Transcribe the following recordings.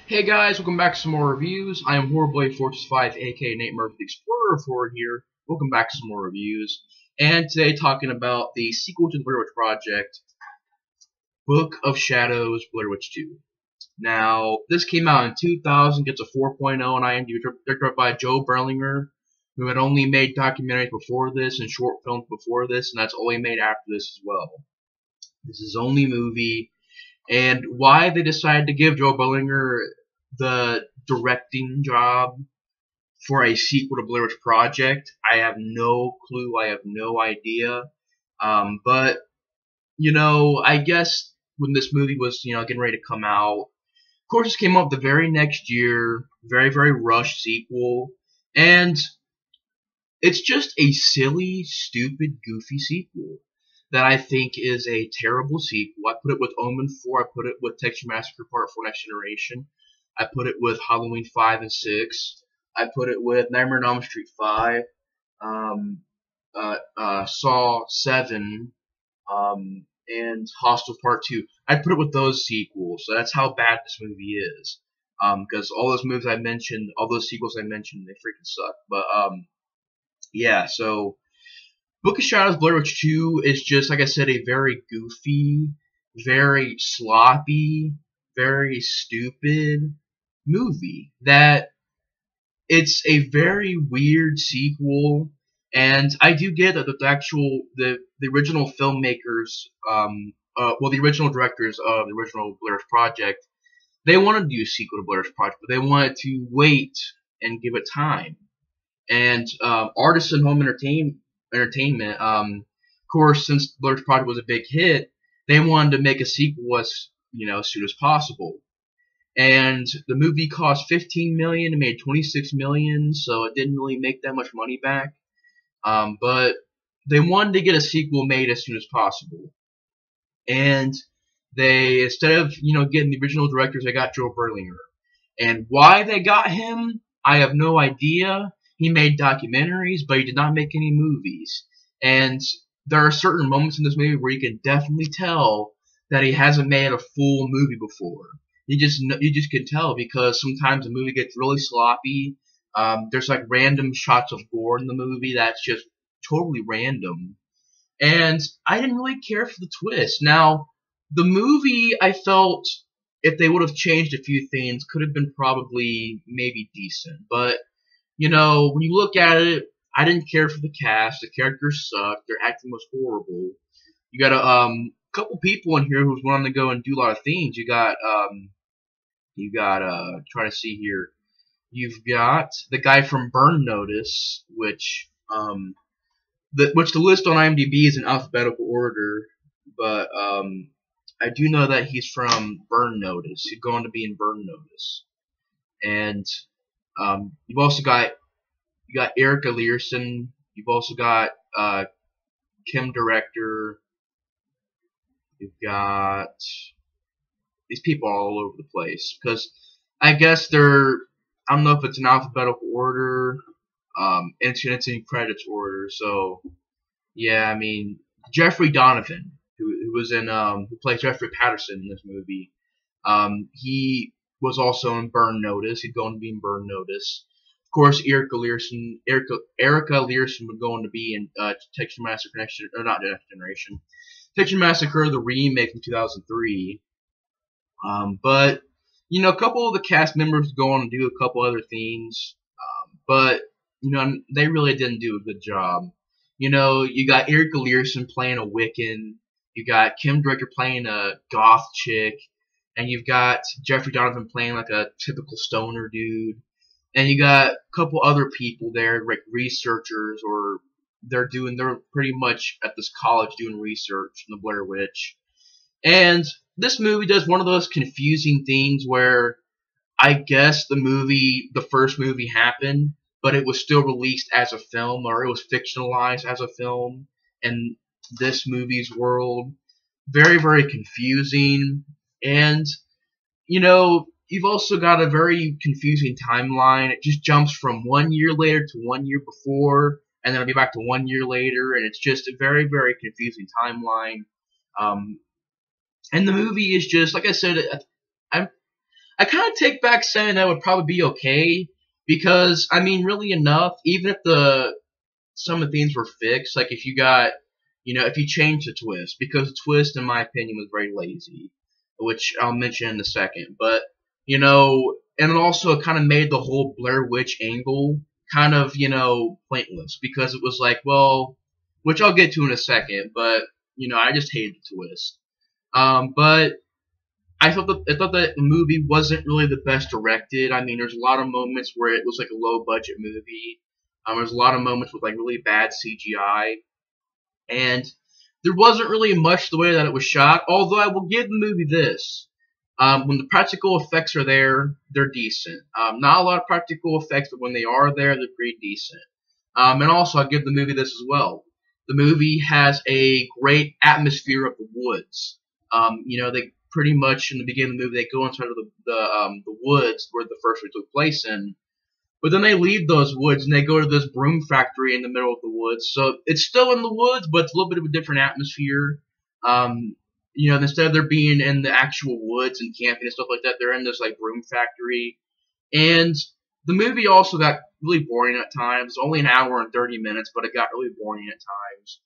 Hey guys, welcome back to some more reviews. I am Horrorblade465, aka Nate Murphy the Explorer Forward here. Welcome back to some more reviews. And today talking about the sequel to the Blair Witch Project, Book of Shadows, Blair Witch 2. Now, this came out in 2000, gets a 4.0 on IMDb, directed by Joe Berlinger, who had only made documentaries before this and short films before this, and that's all he made after this as well. This is his only movie. And why they decided to give Joe Berlinger the directing job for a sequel to Blair Witch Project, I have no clue. I have no idea. But I guess when this movie was, getting ready to come out, of course, this came out the very next year. Very, very rushed sequel, and it's just a silly, stupid, goofy sequel that I think is a terrible sequel. I put it with Omen 4. I put it with Texas Massacre Part 4 Next Generation. I put it with Halloween 5 and 6. I put it with Nightmare on Elm Street 5, Saw 7, and Hostel Part 2. I'd put it with those sequels. So that's how bad this movie is. Because all those movies I mentioned, all those sequels I mentioned, they freaking suck. But yeah, so Book of Shadows Blair Witch 2 is just, like I said, a very goofy, very sloppy, very stupid movie. That it's a very weird sequel, and I do get that the original filmmakers, the original directors of the original Blair Witch Project, they wanted to do a sequel to Blair Witch Project, but they wanted to wait and give it time. And Artisan Home Entertainment, of course, since Blair Witch Project was a big hit, they wanted to make a sequel as soon as possible. And the movie cost $15 million, it made $26 million, so it didn't really make that much money back. But they wanted to get a sequel made as soon as possible. And they, instead of getting the original directors, they got Joe Berlinger. And why they got him, I have no idea. He made documentaries, but he did not make any movies. And there are certain moments in this movie where you can definitely tell that he hasn't made a full movie before. You just can tell, because sometimes the movie gets really sloppy. There's like random shots of gore in the movie that's just totally random. And I didn't really care for the twist. Now, the movie, I felt, if they would have changed a few things, could have been probably maybe decent. But when you look at it, I didn't care for the cast. The characters sucked. Their acting was horrible. You got a couple people in here who's wanting to go and do a lot of things. You got trying to see here. You've got the guy from Burn Notice, which the list on IMDb is in alphabetical order, but I do know that he's from Burn Notice. He's going to be in Burn Notice, and you've also got Erica Learson. You've also got Kim Director. You've got these people all over the place, because I guess they're, I don't know if it's in alphabetical order, and it's in credits order. So yeah, I mean, Jeffrey Donovan, who was in who plays Jeffrey Patterson in this movie, he was also in Burn Notice. He'd go on to be in Burn Notice. Of course, Erica Learson would go on to be in Texas Massacre Next Generation, Texas Massacre the remake in 2003. But a couple of the cast members go on to do a couple other things, but they really didn't do a good job. You got Erica Learson playing a Wiccan, you got Kim Director playing a goth chick, and you've got Jeffrey Donovan playing like a typical stoner dude, and you got a couple other people there, like researchers, or they're pretty much at this college doing research on the Blair Witch. And this movie does one of those confusing things where I guess the first movie happened, but it was still released as a film, or it was fictionalized as a film in this movie's world. Very, very confusing. And, you've also got a very confusing timeline. It just jumps from 1 year later to 1 year before, and then it'll be back to 1 year later, and it's just a very, very confusing timeline. And the movie is just, like I said, I kind of take back saying that would probably be okay because I mean, really enough, even if some of the themes were fixed, like if you got, if you change the twist, because the twist, in my opinion, was very lazy, which I'll mention in a second, but and it also kind of made the whole Blair Witch angle kind of, pointless because it was like, well, which I'll get to in a second, but I just hated the twist. But I thought that the movie wasn't really the best directed. I mean, there's a lot of moments where it was like a low budget movie. There's a lot of moments with like really bad CGI, and there wasn't really much the way that it was shot. Although I will give the movie this: when the practical effects are there, they're decent. Not a lot of practical effects, but when they are there, they're pretty decent. And also, I'll give the movie this as well. The movie has a great atmosphere of the woods. They pretty much in the beginning of the movie they go inside of the woods where the first one took place in, but then they leave those woods and they go to this broom factory in the middle of the woods. So it's still in the woods, but it's a little bit of a different atmosphere. Instead of there being in the actual woods and camping and stuff like that, they're in this like broom factory. And the movie also got really boring at times. Only an hour and 30 minutes, but it got really boring at times.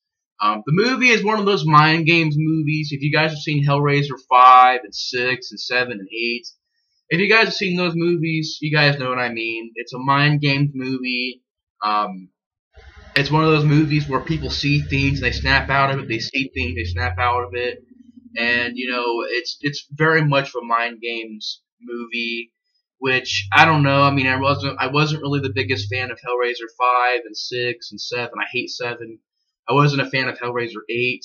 The movie is one of those mind games movies. If you guys have seen Hellraiser 5 and 6 and 7 and 8, if you guys have seen those movies, you guys know what I mean. It's a mind games movie. It's one of those movies where people see things and they snap out of it. They see things, they snap out of it. And, it's very much of a mind games movie, which, I don't know. I mean, I wasn't really the biggest fan of Hellraiser 5 and 6 and 7. I hate 7. I wasn't a fan of Hellraiser 8,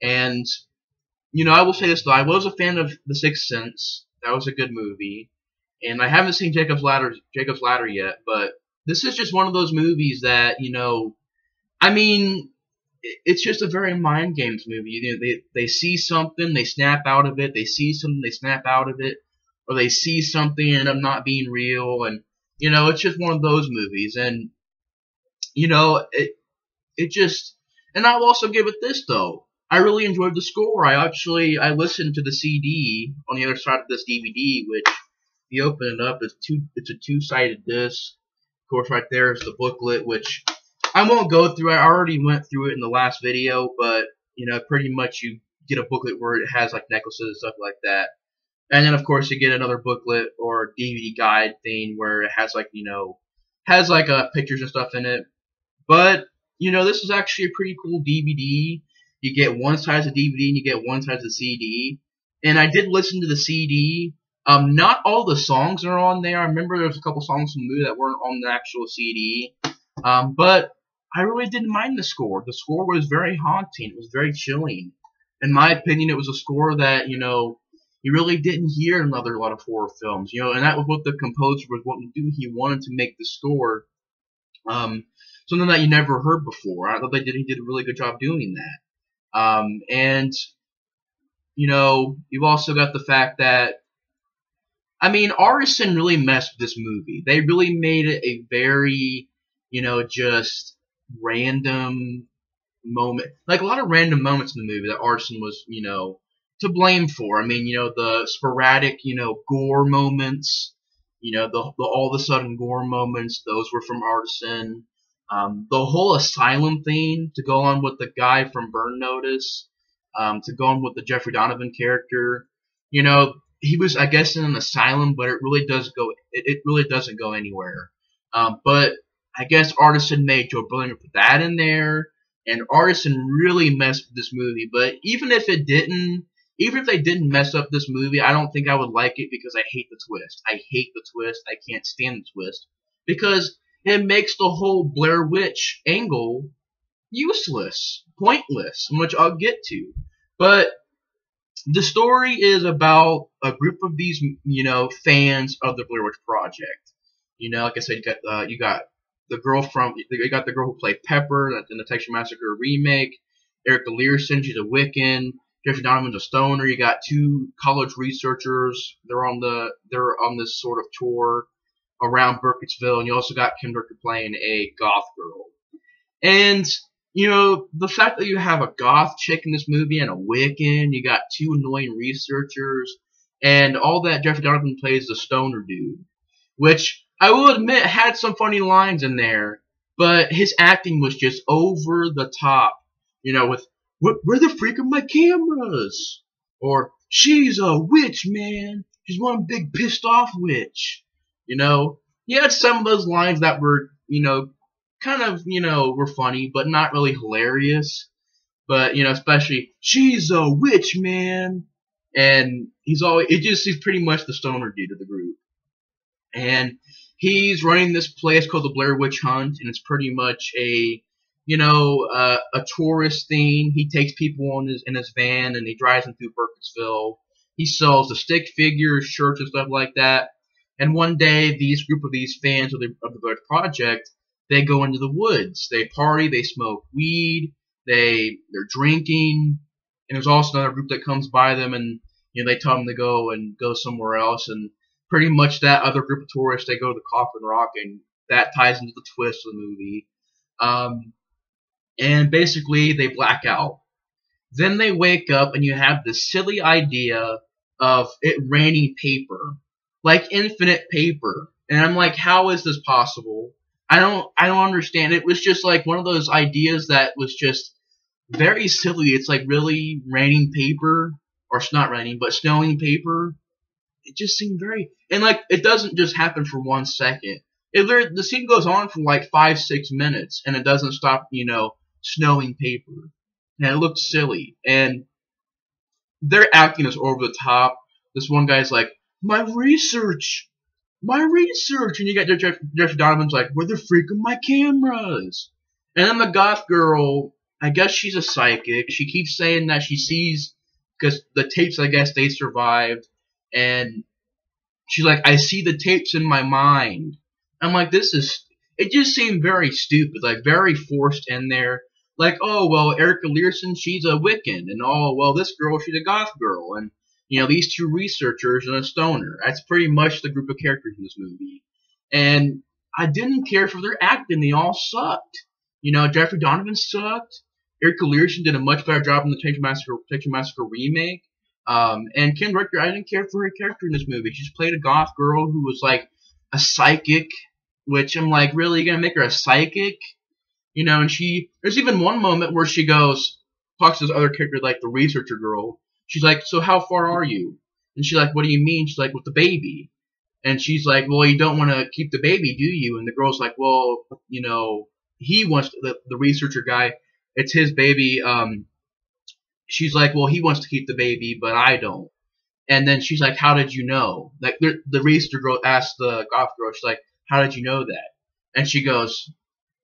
and, I will say this, though. I was a fan of The Sixth Sense. That was a good movie. And I haven't seen Jacob's Ladder yet, but this is just one of those movies that, I mean, it's just a very mind games movie. They see something, they snap out of it. They see something, they snap out of it. Or they see something and end up not being real. And, it's just one of those movies. And, it just, and I'll also give it this though. I really enjoyed the score. I listened to the CD on the other side of this DVD, which if you open it up, it's a two-sided disc. Of course, right there is the booklet, which I won't go through. I already went through it in the last video, but pretty much you get a booklet where it has like necklaces and stuff like that. And then of course you get another booklet or DVD guide thing where it has like pictures and stuff in it. But this is actually a pretty cool DVD. You get one side of the DVD and you get one side of the CD. And I did listen to the CD. Not all the songs are on there. I remember there was a couple songs from the movie that weren't on the actual CD. But I really didn't mind the score. The score was very haunting. It was very chilling. In my opinion, it was a score that, you really didn't hear in a lot of horror films. And that was what the composer was wanting to do. He wanted to make the score something that you never heard before. I thought he did a really good job doing that. And, you've also got the fact that, I mean, Artisan really messed with this movie. They really made it a very, just random moment. Like, a lot of random moments in the movie that Artisan was, to blame for. I mean, the sporadic, gore moments, the all of a sudden gore moments, those were from Artisan. The whole asylum thing to go on with the guy from Burn Notice, to go on with the Jeffrey Donovan character, he was, I guess, in an asylum, but it really doesn't go anywhere. But I guess Artisan made Joe Brilliant put that in there, and Artisan really messed with this movie. But even if they didn't mess up this movie, I don't think I would like it because I hate the twist. I hate the twist. I can't stand the twist because it makes the whole Blair Witch angle useless, pointless, which I'll get to. But the story is about a group of these, fans of the Blair Witch Project. Like I said, you got the girl who played Pepper in the Texas Massacre remake. Erica Learson, she's a Wiccan. Jeffrey Donovan's a stoner. You got two college researchers. They're on this sort of tour around Burkittsville, and you also got Kim Durkin playing a goth girl. And the fact that you have a goth chick in this movie and a Wiccan, you got two annoying researchers, and all that Jeffrey Donovan plays the stoner dude, which I will admit had some funny lines in there, but his acting was just over the top. With where the freak are my cameras? Or she's a witch, man. She's one big pissed off witch. He had some of those lines that were, kind of, were funny, but not really hilarious. But, especially, she's a witch, man. And he's pretty much the stoner dude of the group. And he's running this place called the Blair Witch Hunt, and it's pretty much a tourist thing. He takes people in his van, and he drives them through Burkittsville. He sells the stick figures, shirts, and stuff like that. And one day, group of these fans of the project, they go into the woods. They party, they smoke weed, they're drinking, and there's also another group that comes by them, and they tell them to go somewhere else. And pretty much that other group of tourists, they go to the Coffin Rock, and that ties into the twist of the movie. And basically, they black out. Then they wake up, and you have this silly idea of it raining paper, like infinite paper. And I'm like, how is this possible? I don't understand. It was just like one of those ideas that was just very silly. It's like, really raining paper, or it's not raining, but snowing paper. It just seemed very, and like it doesn't just happen for 1 second. The scene goes on for like 5-6 minutes, and it doesn't stop, snowing paper. And it looked silly. And their acting is over the top. This one guy's like, my research. And you got Jeffrey Donovan's like, where the freak are my cameras? And then the goth girl, I guess she's a psychic. She keeps saying that she sees, because the tapes, I guess, they survived. And she's like, I see the tapes in my mind. I'm like, it just seemed very stupid, like very forced in there. Like, oh, well, Erica Learson, she's a Wiccan. And oh, well, this girl, she's a goth girl. And, these two researchers and a stoner. That's pretty much the group of characters in this movie. And I didn't care for their acting. They all sucked. Jeffrey Donovan sucked. Erica Learson did a much better job in the Texas Massacre remake. And Kim Richter, I didn't care for her character in this movie. She just played a goth girl who was like a psychic, which I'm like, really, you gonna make her a psychic? And there's even one moment where she talks to this other character, like the researcher girl. She's like, so how far are you? And she's like, what do you mean? She's like, with the baby. And she's like, well, you don't want to keep the baby, do you? And the girl's like, well, he wants the researcher guy. It's his baby. She's like, well, he wants to keep the baby, but I don't. And then she's like, how did you know? Like the researcher girl asked the goth girl, she's like, how did you know that? And she goes,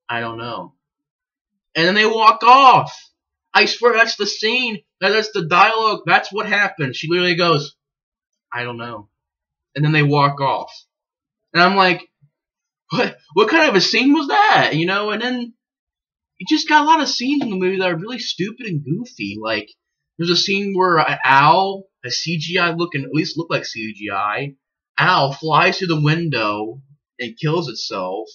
I don't know. And then they walk off. I swear that's the scene. That's the dialogue. That's what happened. She literally goes, I don't know. And then they walk off. And I'm like, what kind of a scene was that? And then you just got a lot of scenes in the movie that are really stupid and goofy. Like, there's a scene where an owl, a CGI looking, at least look like CGI, owl flies through the window and kills itself.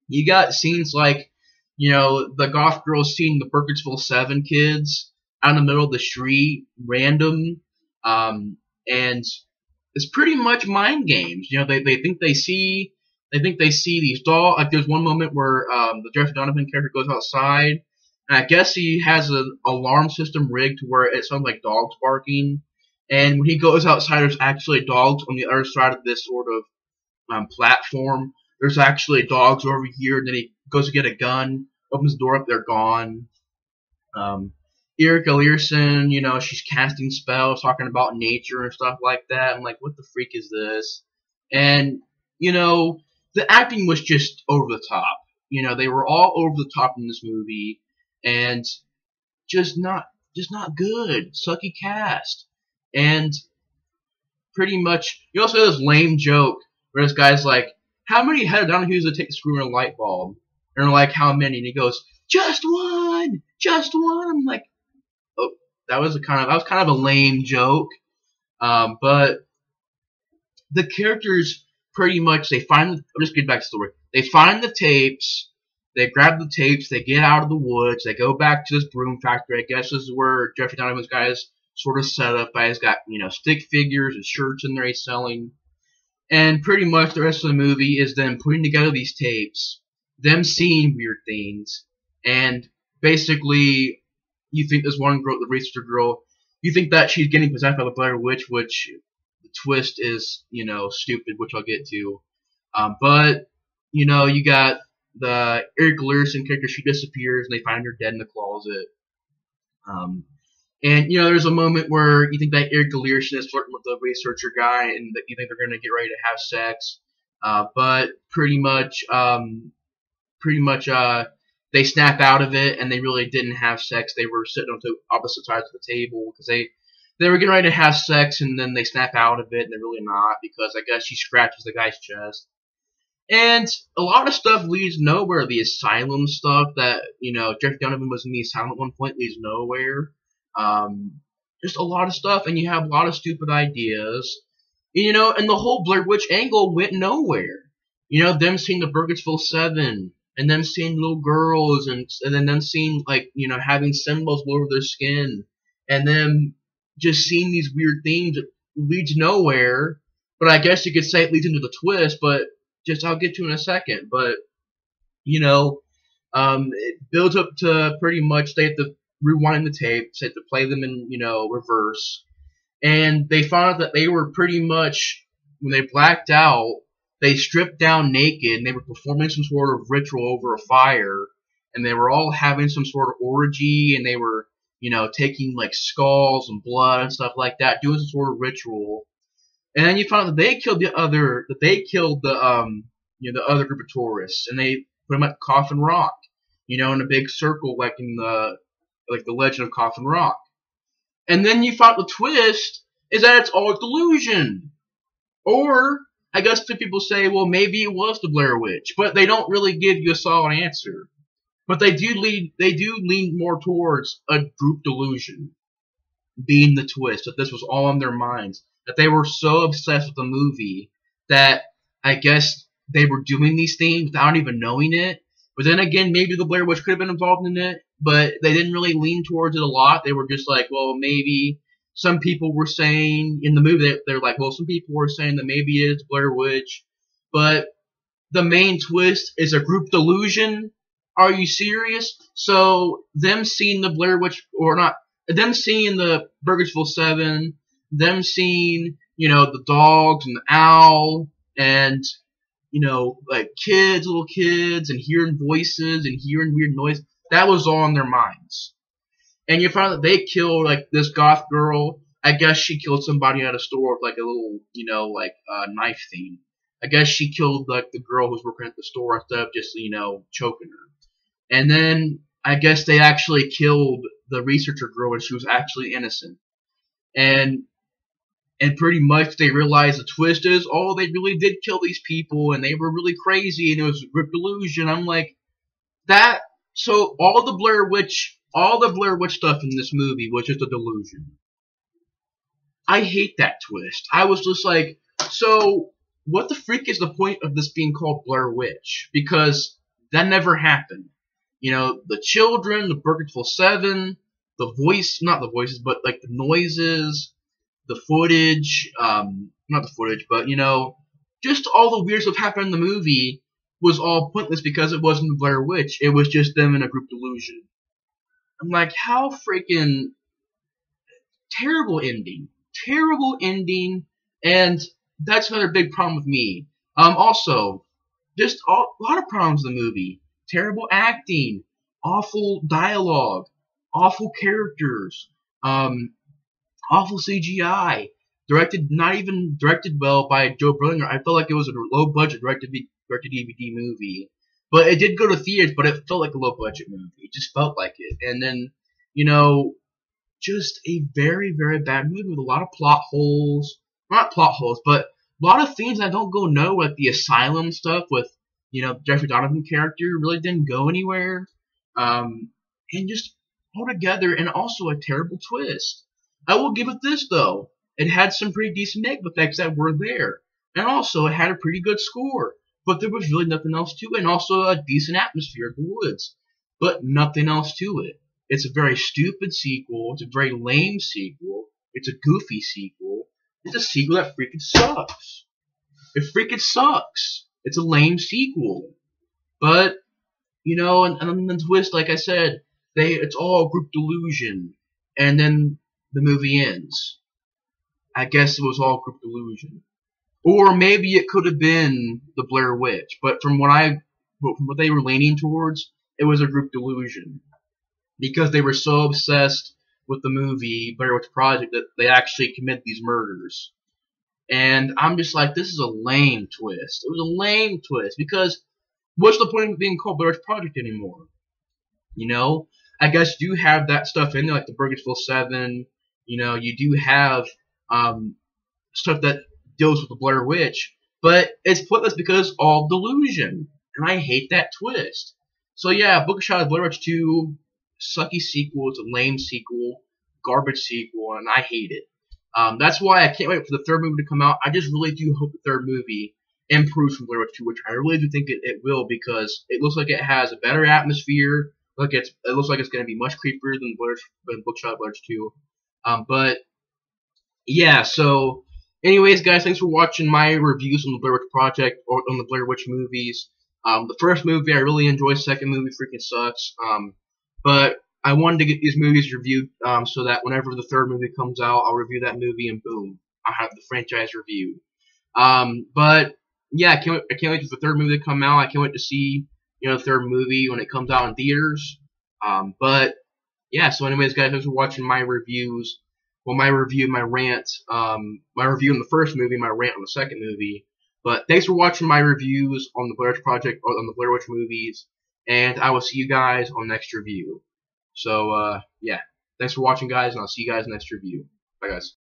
You got scenes like, the goth girl seeing the Burkittsville 7 kids out in the middle of the street, random, and it's pretty much mind games. They think they see these dogs. Like there's one moment where the Jeffrey Donovan character goes outside, and I guess he has an alarm system rigged to where it sounds like dogs barking. And when he goes outside, there's actually dogs on the other side of this sort of platform. There's actually dogs over here, and then he goes to get a gun, opens the door up, they're gone. Erica Learson, she's casting spells, talking about nature and stuff like that. I'm like, what the freak is this? And, the acting was just over the top. They were all over the top in this movie, and just not good. Sucky cast. And pretty much, you also have this lame joke where this guy's like, how many head of Donahue's does it take to screw in a light bulb? And they're like, how many? And he goes, just one. I'm like, oh, that was kind of a lame joke. But the characters pretty much, I'll just get back to the story. They find the tapes, they grab the tapes, they get out of the woods, they go back to this broom factory. I guess this is where Jeffrey Donovan's guys sort of setup. He's got, stick figures and shirts in there he's selling. And pretty much the rest of the movie is them putting together these tapes, them seeing weird things, and basically you think this one girl, the researcher girl, you think that she's getting possessed by the Blair Witch, which the twist is, stupid, which I'll get to. But, you got the Eric Larson character, she disappears, and they find her dead in the closet. And, there's a moment where you think that Eric Larson is flirting with the researcher guy, and that you think they're going to get ready to have sex. But pretty much, they snap out of it, and they really didn't have sex. They were sitting on the opposite sides of the table, because they were getting ready to have sex, and then they snap out of it, and they're really not, because I guess she scratches the guy's chest. And a lot of stuff leads nowhere. The asylum stuff that, Jeff Donovan was in the asylum at one point leads nowhere. Just a lot of stuff, and you have a lot of stupid ideas. And the whole Blair Witch angle went nowhere. Them seeing the Burkittsville 7, and them seeing little girls, and then them seeing, having symbols all over their skin, and them just seeing these weird things that leads nowhere. But I guess you could say it leads into the twist, but I'll get to in a second. But, it builds up to pretty much they have to rewind the tapes, they have to play them in, reverse. And they found out that they were pretty much, when they blacked out, they stripped down naked, and they were performing some sort of ritual over a fire, and they were all having some sort of orgy, and they were, taking skulls and blood and stuff like that, doing some sort of ritual. And then you found out that they killed the other group of tourists, and they put them at Coffin Rock, in a big circle, like in the Legend of Coffin Rock. And then you found the twist is that it's all a delusion. Or, I guess some people say, well, maybe it was the Blair Witch, but they don't really give you a solid answer. But they do lean more towards a group delusion being the twist, that this was all in their minds, that they were so obsessed with the movie that I guess they were doing these things without even knowing it. But then again, maybe the Blair Witch could have been involved in it, but they didn't really lean towards it a lot. They were just like, well, maybe some people were saying in the movie, they're like, well, some people were saying that maybe it is Blair Witch, but the main twist is a group delusion. Are you serious? So them seeing the Blair Witch, or not, them seeing the Burkittsville 7, them seeing, the dogs and the owl, and, little kids, and hearing voices and hearing weird noise, that was all in their minds. And you found that they killed, this goth girl. I guess she killed somebody at a store with, a little, knife thing. I guess she killed, the girl who was working at the store instead of just, choking her. And then I guess they actually killed the researcher girl, and she was actually innocent. And pretty much they realized the twist is, oh, they really did kill these people, and they were really crazy, and it was a group delusion. I'm like, that, so all the Blair Witch stuff in this movie was just a delusion. I hate that twist. I was just like, so what the freak is the point of this being called Blair Witch? Because that never happened. The children, the Burkittsville 7, not the voices, but the noises, the footage, not the footage, but just all the weird stuff happened in the movie was all pointless because it wasn't the Blair Witch. It was just them in a group delusion. I'm like, how freaking terrible ending. Terrible ending, and that's another big problem with me. Also, just a lot of problems in the movie. Terrible acting, awful dialogue, awful characters, awful CGI, not even directed well by Joe Berlinger. I felt like it was a low-budget direct-to-DVD movie. But it did go to theaters, but it felt like a low-budget movie. It just felt like it. And then, just a very, very bad movie with a lot of plot holes. Not plot holes, but a lot of things that don't go nowhere, like the asylum stuff with, Jeffrey Donovan character really didn't go anywhere. And just altogether, and also a terrible twist. I will give it this, though. It had some pretty decent negative effects that were there. And also, it had a pretty good score. But there was really nothing else to it. And also a decent atmosphere in the woods. But nothing else to it. It's a very stupid sequel. It's a very lame sequel. It's a goofy sequel. It's a sequel that freaking sucks. It freaking sucks. It's a lame sequel. But, you know, and then the twist, like I said, it's all group delusion. And then the movie ends. I guess it was all group delusion. Or maybe it could have been the Blair Witch. But from what they were leaning towards, it was a group delusion. Because they were so obsessed with the movie Blair Witch Project that they actually commit these murders. And I'm just like, this is a lame twist. It was a lame twist because what's the point of being called Blair Witch Project anymore? You know, I guess you do have that stuff in there, like the Burkittsville 7. You know, you do have stuff that deals with the Blair Witch, but it's pointless because all delusion, and I hate that twist. So yeah, Book of Shadows, Blair Witch 2, sucky sequel. It's a lame sequel, garbage sequel, and I hate it. That's why I can't wait for the third movie to come out. I just really do hope the third movie improves from Blair Witch 2, which I really do think it will, because it looks like it has a better atmosphere. It looks like it's going to be much creepier than Book of Shadows, Blair Witch 2. But yeah, so anyways, guys, thanks for watching my reviews on the Blair Witch Project or on the Blair Witch movies. The first movie I really enjoyed. Second movie freaking sucks. But I wanted to get these movies reviewed so that whenever the third movie comes out, I'll review that movie and boom, I'll have the franchise reviewed. But yeah, I can't wait for the third movie to come out. I can't wait to see the third movie when it comes out in theaters. But yeah, so anyways, guys, thanks for watching my reviews. Well, my review, my rant, my review on the first movie, my rant on the second movie. But thanks for watching my reviews on the Blair Witch Project or on the Blair Witch movies, and I will see you guys on next review. So yeah, thanks for watching, guys, and I'll see you guys next review. Bye, guys.